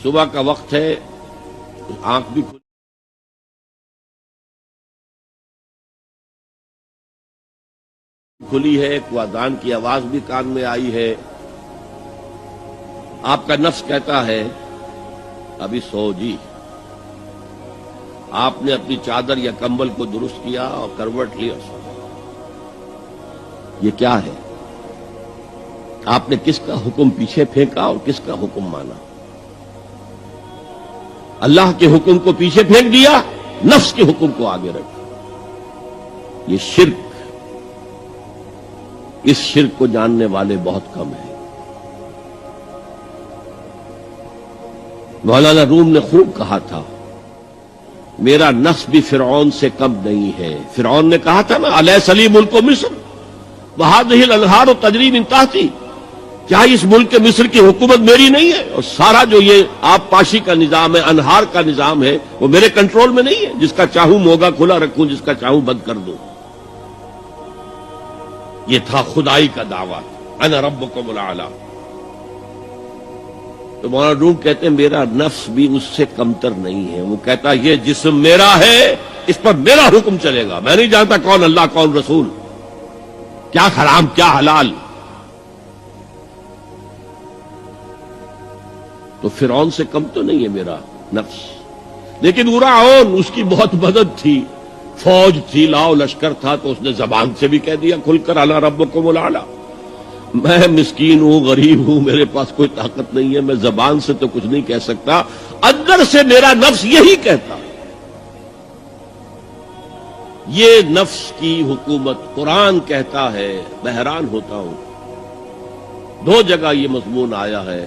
صبح کا وقت ہے، آنکھ بھی کھلی ہے، کوئی اذان کی آواز بھی کان میں آئی ہے، آپ کا نفس کہتا ہے ابھی سو جی. آپ نے اپنی چادر یا کمبل کو درست کیا اور کروٹ لی اور سو. یہ کیا ہے؟ آپ نے کس کا حکم پیچھے پھینکا اور کس کا حکم مانا؟ اللہ کے حکم کو پیچھے پھینک دیا، نفس کے حکم کو آگے رکھا. یہ شرک، اس شرک کو جاننے والے بہت کم ہیں. مولانا روم نے خوب کہا تھا میرا نفس بھی فرعون سے کم نہیں ہے. فرعون نے کہا تھا نا الیس لی ملک مصر وہذہ الانہار تجری من تحتی، کیا اس ملک مصر کی حکومت میری نہیں ہے؟ اور سارا جو یہ آب پاشی کا نظام ہے، انہار کا نظام ہے، وہ میرے کنٹرول میں نہیں ہے؟ جس کا چاہوں موگا کھلا رکھوں، جس کا چاہوں بند کر دوں. یہ تھا خدائی کا دعویٰ، انا ربکم الاعلی. تو مولانا روم کہتے ہیں میرا نفس بھی اس سے کمتر نہیں ہے. وہ کہتا یہ جسم میرا ہے، اس پر میرا حکم چلے گا. میں نہیں جانتا کون اللہ کون رسول، کیا حرام کیا حلال. تو فرعون سے کم تو نہیں ہے میرا نفس. لیکن فرعون، اس کی بہت مدد تھی، فوج تھی، لاؤ لشکر تھا، تو اس نے زبان سے بھی کہہ دیا کھل کر انا ربکم الاعلی. میں مسکین ہوں، غریب ہوں، میرے پاس کوئی طاقت نہیں ہے، میں زبان سے تو کچھ نہیں کہہ سکتا، اندر سے میرا نفس یہی کہتا. یہ نفس کی حکومت قرآن کہتا ہے. میں حیران ہوتا ہوں، دو جگہ یہ مضمون آیا ہے.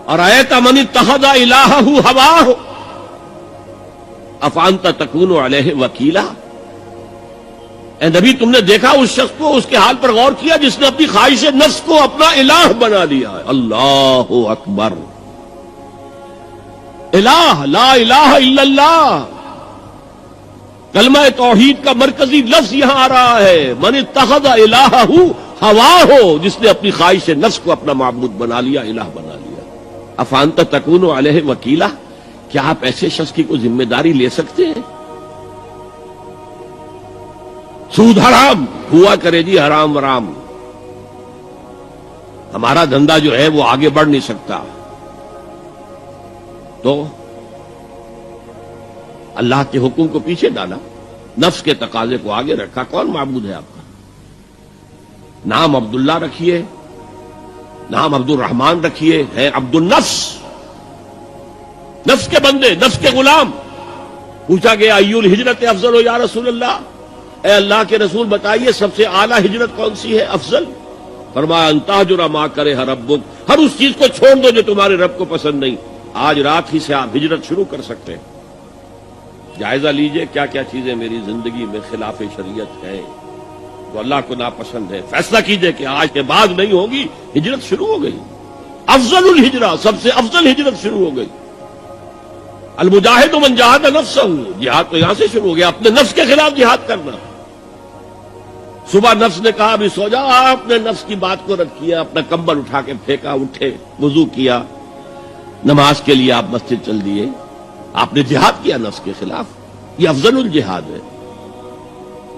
ارأیت من اتخذ الہہ ہواہ افانت تکون علیہ وکیلا. اے نبی تم نے دیکھا اس شخص کو، اس کے حال پر غور کیا جس نے اپنی خواہش نفس کو اپنا الہ بنا لیا ہے. اللہ اکبر. الہ، لا الہ الا اللہ. کلمہ توحید کا مرکزی لفظ یہاں آ رہا ہے. من اتخذ الہہ ہواہ، جس نے اپنی خواہش نفس کو اپنا معبود بنا لیا، الہ بنا لیا. افانت تکون علیہ وکیلا، کیا آپ ایسے شخص کی کوئی ذمہ داری لے سکتے ہیں؟ سود حرام ہوا کرے جی، حرام ورام، ہمارا دھندا جو ہے وہ آگے بڑھ نہیں سکتا. تو اللہ کے حکم کو پیچھے ڈالا، نفس کے تقاضے کو آگے رکھا. کون معبود ہے آپ کا؟ نام عبداللہ رکھیے، نام عبد الرحمان رکھیے، ہے عبد النفس، نفس کے بندے، نفس کے غلام. پوچھا گیا ای الہجرت افضل ہو یا رسول اللہ، اے اللہ کے رسول بتائیے سب سے اعلیٰ ہجرت کون سی ہے، افضل؟ فرمایا ان تہجر ما کرہ ربک، ہر اس چیز کو چھوڑ دو جو تمہارے رب کو پسند نہیں. آج رات ہی سے آپ ہجرت شروع کر سکتے ہیں. جائزہ لیجئے کیا کیا چیزیں میری زندگی میں خلاف شریعت ہیں، تو اللہ کو ناپسند ہے. فیصلہ کیجئے کہ آج کے بعد نہیں ہوگی. ہجرت شروع ہو گئی. افضل الہجرہ، سب سے افضل ہجرت شروع ہو گئی. المجاہد من جاہد نفسہ، جہاد تو یہاں سے شروع ہو گیا، اپنے نفس کے خلاف جہاد کرنا. صبح نفس نے کہا ابھی سو جاؤ، آپ نے نفس کی بات کو رد کیا، اپنا کمبل اٹھا کے پھینکا، اٹھے، وضو کیا، نماز کے لیے آپ مسجد چل دیے. آپ نے جہاد کیا نفس کے خلاف. یہ افضل الجہاد ہے.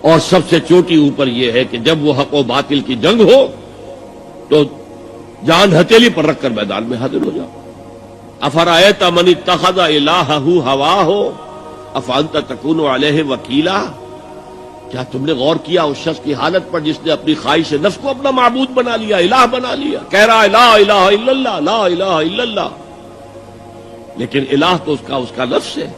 اور سب سے چوٹی اوپر یہ ہے کہ جب وہ حق و باطل کی جنگ ہو تو جان ہتھیلی پر رکھ کر میدان میں حاضر ہو جاؤ. افرأیت من اتخذ الہہ ہواہ افانت تکون علیہ وکیلا. کیا تم نے غور کیا اس شخص کی حالت پر جس نے اپنی خواہش نفس کو اپنا معبود بنا لیا، الہ بنا لیا؟ کہہ رہا ہے لا الہ الا اللہ، لا الہ الا اللہ، لیکن الہ تو اس کا لفظ ہے.